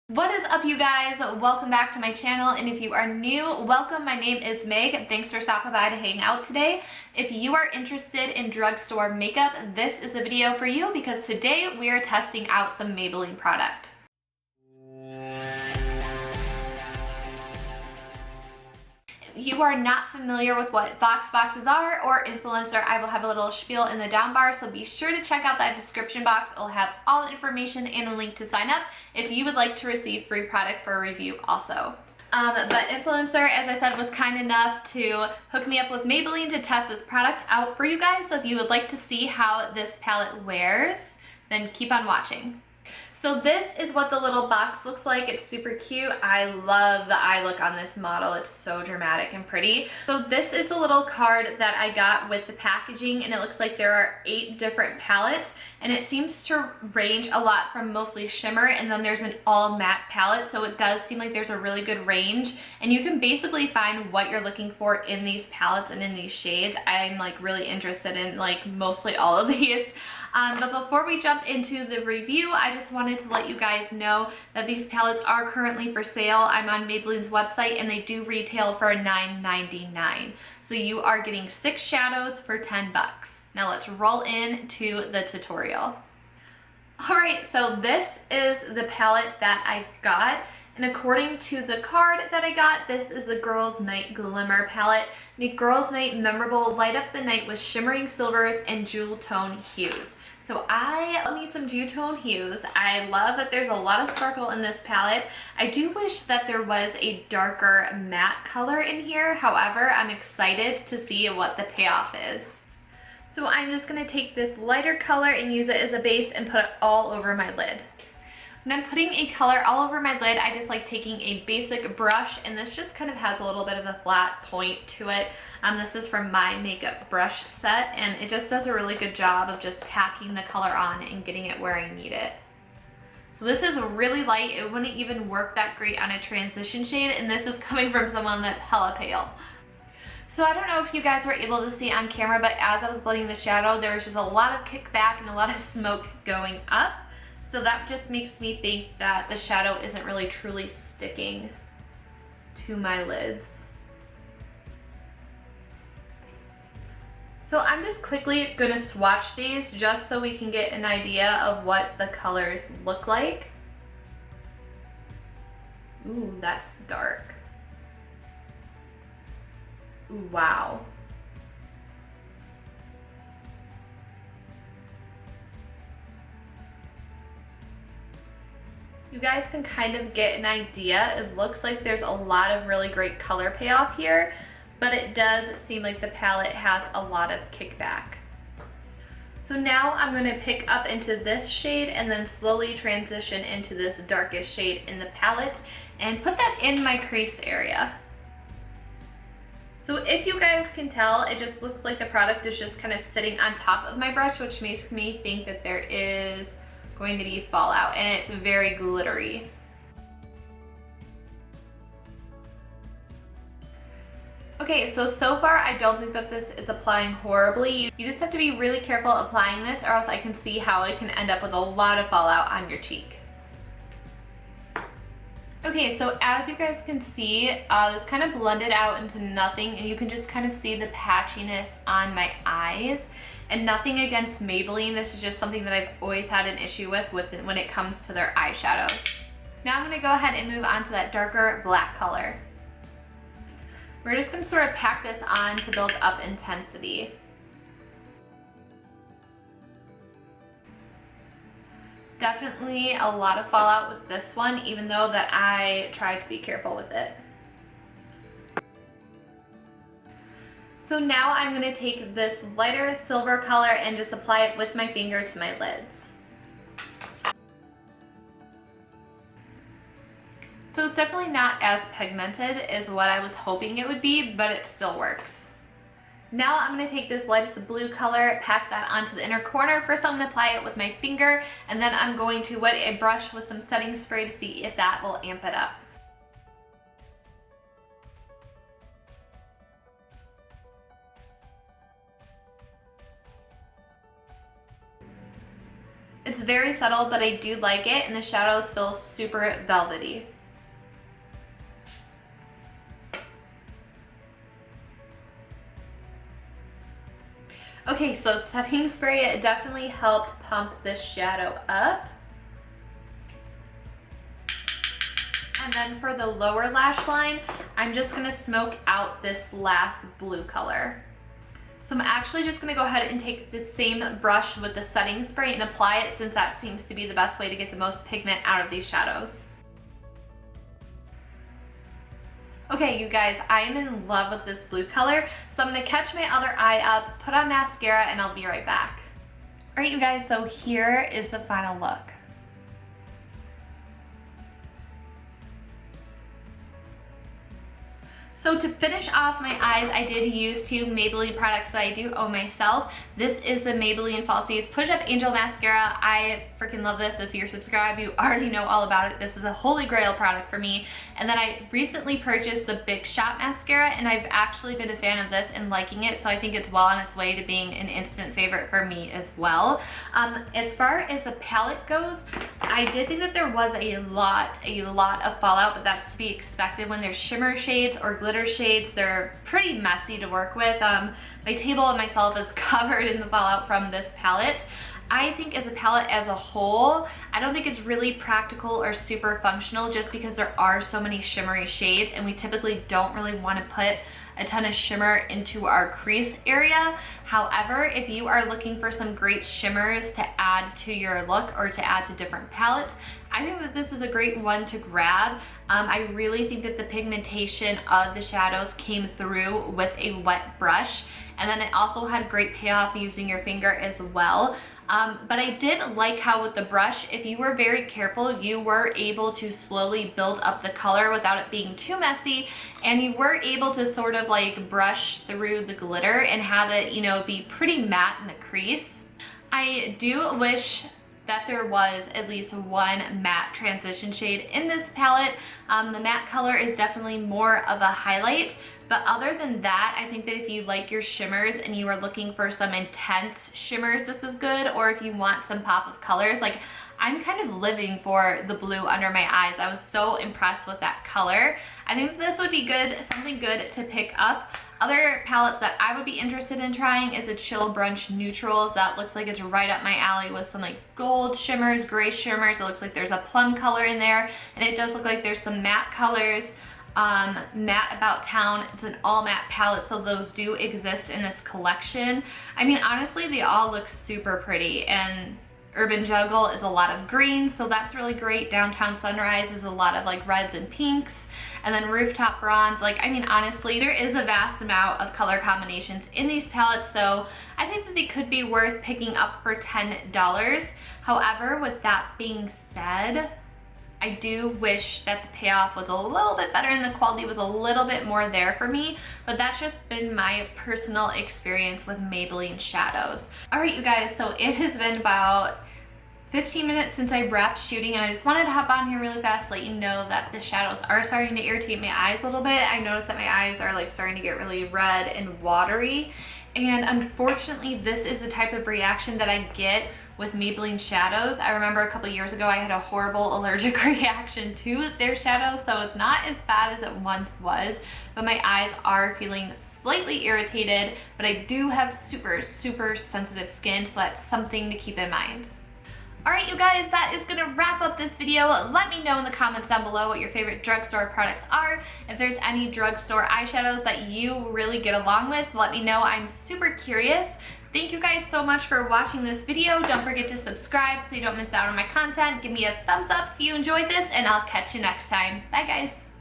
What is up, you guys? Welcome back to my channel, and if you are new, welcome. My name is Meg. Thanks for stopping by to hang out today. If you are interested in drugstore makeup, this is the video for you because today we are testing out some Maybelline product. If you are not familiar with what boxes are or influencer, I will have a little spiel in the down bar, so be sure to check out that description box. It'll have all the information and a link to sign up if you would like to receive free product for a review also. But influencer, as I said, was kind enough to hook me up with Maybelline to test this product out for you guys. So if you would like to see how this palette wears, then keep on watching. So this is what the little box looks like. It's super cute. I love the eye look on this model. It's so dramatic and pretty. So this is the little card that I got with the packaging, and it looks like there are 8 different palettes, and it seems to range a lot from mostly shimmer, and then there's an all matte palette, so it does seem like there's a really good range, and you can basically find what you're looking for in these palettes and in these shades. I'm like really interested in like mostly all of these. But before we jump into the review, I just wanted to let you guys know that these palettes are currently for sale. I'm on Maybelline's website and they do retail for $9.99. So you are getting 6 shadows for 10 bucks. Now let's roll into the tutorial. Alright, so this is the palette that I got. And according to the card that I got, this is the Girls Night Glimmer palette. Make Girls Night memorable, light up the night with shimmering silvers and jewel tone hues. So I need some jewel tone hues. I love that there's a lot of sparkle in this palette. I do wish that there was a darker matte color in here. However, I'm excited to see what the payoff is. So I'm just going to take this lighter color and use it as a base and put it all over my lid. When I'm putting a color all over my lid, I just like taking a basic brush, and this just kind of has a little bit of a flat point to it. This is from my makeup brush set, and it just does a really good job of just packing the color on and getting it where I need it. So this is really light. It wouldn't even work that great on a transition shade, and this is coming from someone that's hella pale. So I don't know if you guys were able to see on camera, but as I was blending the shadow, there was just a lot of kickback and a lot of smoke going up. So that just makes me think that the shadow isn't really truly sticking to my lids. So I'm just quickly gonna swatch these just so we can get an idea of what the colors look like. Ooh, that's dark. Ooh, wow. You guys can kind of get an idea. It looks like there's a lot of really great color payoff here, but it does seem like the palette has a lot of kickback. So now I'm going to pick up into this shade and then slowly transition into this darkest shade in the palette and put that in my crease area. So if you guys can tell, it just looks like the product is just kind of sitting on top of my brush, which makes me think that there is going to be fallout, and it's very glittery. Okay, so far I don't think that this is applying horribly. You just have to be really careful applying this, or else I can see how it can end up with a lot of fallout on your cheek. Okay, so as you guys can see, this kind of blended out into nothing, and you can just kind of see the patchiness on my eyes. And nothing against Maybelline, this is just something that I've always had an issue with when it comes to their eyeshadows. Now I'm going to go ahead and move on to that darker black color. We're just going to sort of pack this on to build up intensity. Definitely a lot of fallout with this one, even though that I tried to be careful with it. So now I'm going to take this lighter silver color and just apply it with my finger to my lids. So it's definitely not as pigmented as what I was hoping it would be, but it still works. Now I'm going to take this lightest blue color, pack that onto the inner corner. First I'm going to apply it with my finger, and then I'm going to wet a brush with some setting spray to see if that will amp it up. It's very subtle, but I do like it, and the shadows feel super velvety. Okay, so setting spray definitely helped pump this shadow up. And then for the lower lash line, I'm just gonna smoke out this last blue color. So I'm actually just gonna go ahead and take the same brush with the setting spray and apply it, since that seems to be the best way to get the most pigment out of these shadows. Okay, you guys, I am in love with this blue color, so I'm gonna catch my other eye up, put on mascara, and I'll be right back. All right, you guys, so here is the final look. So to finish off my eyes, I did use two Maybelline products that I do own myself. This is the Maybelline Falsies Push Up Angel Mascara. I freaking love this. If you're subscribed, you already know all about it. This is a holy grail product for me. And then I recently purchased the Big Shot Mascara, and I've actually been a fan of this and liking it, so I think it's well on its way to being an instant favorite for me as well. As far as the palette goes, I did think that there was a lot of fallout, but that's to be expected when there's shimmer shades or glitter shades. They're pretty messy to work with. My table and myself is covered in the fallout from this palette. I think as a palette as a whole, I don't think it's really practical or super functional, just because there are so many shimmery shades, and we typically don't really want to put a ton of shimmer into our crease area. However, if you are looking for some great shimmers to add to your look or to add to different palettes, I think that this is a great one to grab. I really think that the pigmentation of the shadows came through with a wet brush, and then it also had great payoff using your finger as well. But I did like how with the brush, if you were very careful, you were able to slowly build up the color without it being too messy, and you were able to sort of like brush through the glitter and have it, you know, be pretty matte in the crease. I do wish that there was at least one matte transition shade in this palette. The matte color is definitely more of a highlight, but other than that, I think that if you like your shimmers and you are looking for some intense shimmers, this is good. Or if you want some pop of colors, like I'm kind of living for the blue under my eyes. I was so impressed with that color. I think this would be good, something good to pick up. Other palettes that I would be interested in trying is a Chill Brunch Neutrals. That looks like it's right up my alley with some like gold shimmers, gray shimmers. It looks like there's a plum color in there, and it does look like there's some matte colors. Matte About Town, it's an all matte palette, so those do exist in this collection. I mean, honestly, they all look super pretty, and Urban Jungle is a lot of greens, so that's really great. Downtown Sunrise is a lot of like reds and pinks. And then Rooftop Bronze, like, I mean, honestly, there is a vast amount of color combinations in these palettes, so I think that they could be worth picking up for $10. However, with that being said, I do wish that the payoff was a little bit better and the quality was a little bit more there for me, but that's just been my personal experience with Maybelline shadows. All right, you guys, so it has been about 15 minutes since I wrapped shooting, and I just wanted to hop on here really fast, let you know that the shadows are starting to irritate my eyes a little bit. I noticed that my eyes are like starting to get really red and watery, and unfortunately this is the type of reaction that I get with Maybelline shadows. I remember a couple years ago I had a horrible allergic reaction to their shadows, so it's not as bad as it once was, but my eyes are feeling slightly irritated, but I do have super sensitive skin, so that's something to keep in mind. Alright, you guys, that is going to wrap up this video. Let me know in the comments down below what your favorite drugstore products are. If there's any drugstore eyeshadows that you really get along with, let me know. I'm super curious. Thank you guys so much for watching this video. Don't forget to subscribe so you don't miss out on my content. Give me a thumbs up if you enjoyed this, and I'll catch you next time. Bye, guys.